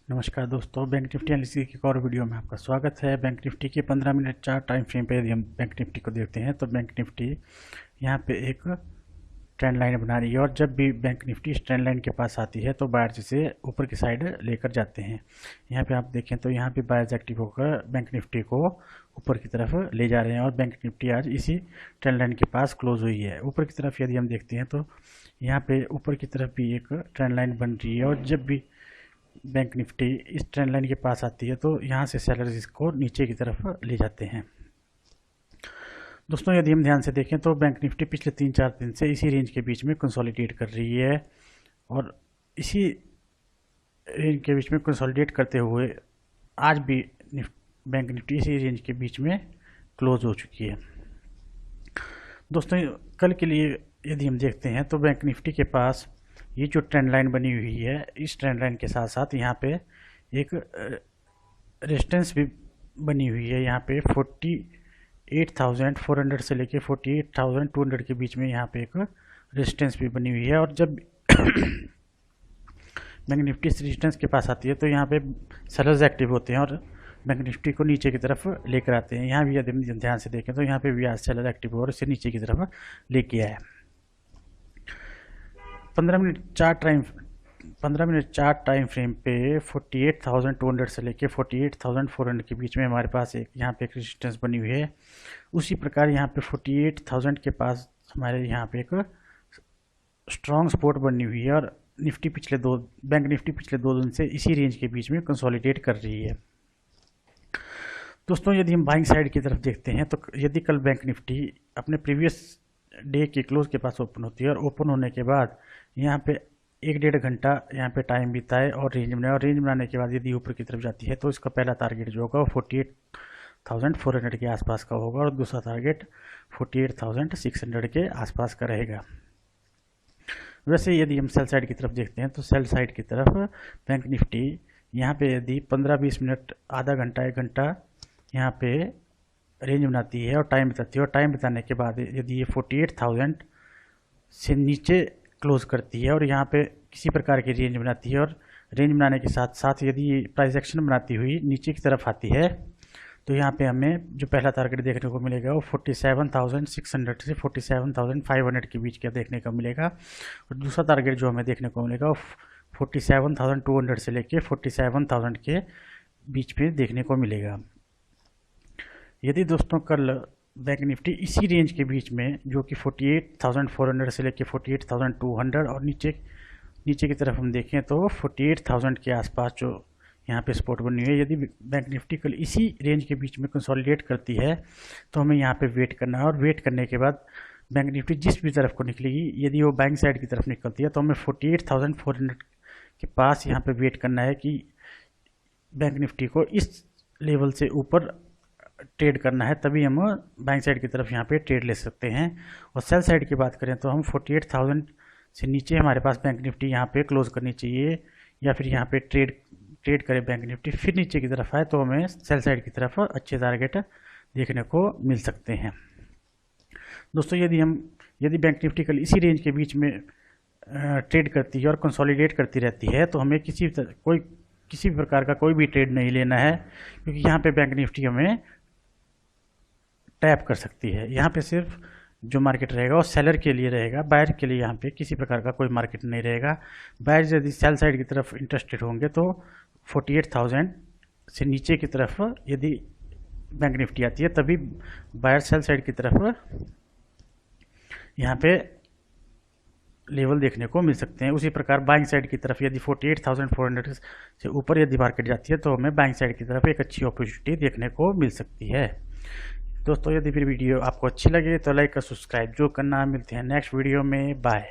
नमस्कार दोस्तों, bank Nifty analysis की एक और वीडियो में आपका स्वागत है। बैंक निफ्टी के 15 मिनट चार्ट टाइम फ्रेम पे यदि हम बैंक निफ्टी को देखते हैं तो बैंक निफ्टी यहाँ पे एक ट्रेंड लाइन बना रही है और जब भी बैंक निफ्टी इस ट्रेंड लाइन के पास आती है तो बायर्स इसे ऊपर की साइड लेकर जाते हैं। यहाँ पे आप देखें तो यहाँ पे बायर्स एक्टिव होकर बैंक निफ्टी को ऊपर की तरफ ले जा रहे हैं और बैंक निफ्टी आज इसी ट्रेंड लाइन के पास क्लोज हुई है। ऊपर की तरफ यदि हम देखते हैं तो यहाँ पे ऊपर की तरफ भी एक ट्रेंड लाइन बन रही है और जब भी बैंक निफ्टी इस ट्रेंड लाइन के पास आती है तो यहाँ से सेलर्स इसको नीचे की तरफ ले जाते हैं। दोस्तों, यदि हम ध्यान से देखें तो बैंक निफ्टी पिछले 3-4 दिन से इसी रेंज के बीच में कंसोलिडेट कर रही है और इसी रेंज के बीच में कंसोलिडेट करते हुए आज भी बैंक निफ्टी इसी रेंज के बीच में क्लोज हो चुकी है। दोस्तों, कल के लिए यदि हम देखते हैं तो बैंक निफ्टी के पास ये जो ट्रेंड लाइन बनी हुई है, इस ट्रेंड लाइन के साथ साथ यहाँ पे एक रेजिस्टेंस भी बनी हुई है। यहाँ पे 48,400 से लेके 48,200 के बीच में यहाँ पे एक रेजिस्टेंस भी बनी हुई है और जब बैंक निफ्टी इस रेजिस्टेंस के पास आती है तो यहाँ पे सेलर्स एक्टिव होते हैं और बैंक निफ्टी को नीचे की तरफ लेकर आते हैं। यहाँ भी यदि हम ध्यान से देखें तो यहाँ पे भी आज सेलर एक्टिव हो और इसे नीचे की तरफ लेके आया है। 15 मिनट चार्ट टाइम फ्रेम पे 48,200 से लेके 48,400 के बीच में हमारे पास एक यहाँ पे एक रेजिस्टेंस बनी हुई है। उसी प्रकार यहाँ पे 48,000 के पास हमारे यहाँ पे एक स्ट्रॉन्ग सपोर्ट बनी हुई है और बैंक निफ्टी पिछले 2 दिन से इसी रेंज के बीच में कंसोलिडेट कर रही है। दोस्तों, यदि हम बाइंग साइड की तरफ देखते हैं तो यदि कल बैंक निफ्टी अपने प्रीवियस डे के क्लोज के पास ओपन होती है और ओपन होने के बाद यहाँ पे 1-1.5 घंटा यहाँ पे टाइम बीता है और रेंज बनाए और रेंज बनाने के बाद यदि ऊपर की तरफ जाती है तो इसका पहला टारगेट जो होगा वो 48,400 के आसपास का होगा और दूसरा टारगेट 48,600 के आसपास का रहेगा। वैसे यदि हम सेल साइड की तरफ देखते हैं तो सेल साइड की तरफ बैंक निफ्टी यहाँ पे यदि 15-20 मिनट, आधा घंटा, 1 घंटा यहाँ पे रेंज बनाती है और टाइम बताती है और टाइम बताने के बाद यदि ये 48,000 से नीचे क्लोज करती है और यहाँ पे किसी प्रकार की रेंज बनाती है और रेंज बनाने के साथ साथ यदि प्राइस एक्शन बनाती हुई नीचे की तरफ आती है तो यहाँ पे हमें जो पहला टारगेट देखने को मिलेगा वो 47,600 से 47,500 के बीच का देखने को मिलेगा और दूसरा टारगेट जो हमें देखने को मिलेगा वो 47,200 से लेके 47,000 के बीच में देखने को मिलेगा। यदि दोस्तों कल बैंक निफ्टी इसी रेंज के बीच में जो कि 48,400 से लेके 48,200 और नीचे की तरफ हम देखें तो 48,000 के आसपास जो यहाँ पे सपोर्ट बनी हुई है, यदि बैंक निफ्टी कल इसी रेंज के बीच में कंसोलिडेट करती है तो हमें यहाँ पे वेट करना है और वेट करने के बाद बैंक निफ्टी जिस भी तरफ को निकलेगी, यदि वो बैंक साइड की तरफ निकलती है तो हमें 48,400 के पास यहाँ पे वेट करना है कि बैंक निफ्टी को इस लेवल से ऊपर ट्रेड करना है, तभी हम बैंक साइड की तरफ यहाँ पे ट्रेड ले सकते हैं। और सेल साइड की बात करें तो हम 48,000 से नीचे हमारे पास बैंक निफ्टी यहाँ पे क्लोज करनी चाहिए या फिर यहाँ पे ट्रेड करे बैंक निफ्टी, फिर नीचे की तरफ आए तो हमें सेल साइड की तरफ अच्छे टारगेट देखने को मिल सकते हैं। दोस्तों, यदि बैंक निफ्टी कल इसी रेंज के बीच में ट्रेड करती है और कंसोलिडेट करती रहती है तो हमें किसी प्रकार का कोई भी ट्रेड नहीं लेना है, क्योंकि यहाँ पे बैंक निफ्टी हमें टैप कर सकती है। यहाँ पे सिर्फ जो मार्केट रहेगा वो सेलर के लिए रहेगा, बायर के लिए यहाँ पे किसी प्रकार का कोई मार्केट नहीं रहेगा। बायर यदि सेल साइड की तरफ इंटरेस्टेड होंगे तो 48,000 से नीचे की तरफ यदि बैंक निफ्टी आती है तभी बायर सेल साइड की तरफ यहाँ पे लेवल देखने को मिल सकते हैं। उसी प्रकार बाइंग साइड की तरफ यदि 48,400 से ऊपर यदि मार्केट जाती है तो हमें बाइंग साइड की तरफ एक अच्छी अपॉर्चुनिटी देखने को मिल सकती है। दोस्तों, यदि फिर वीडियो आपको अच्छी लगे तो लाइक और सब्सक्राइब जो करना। मिलते हैं नेक्स्ट वीडियो में। बाय।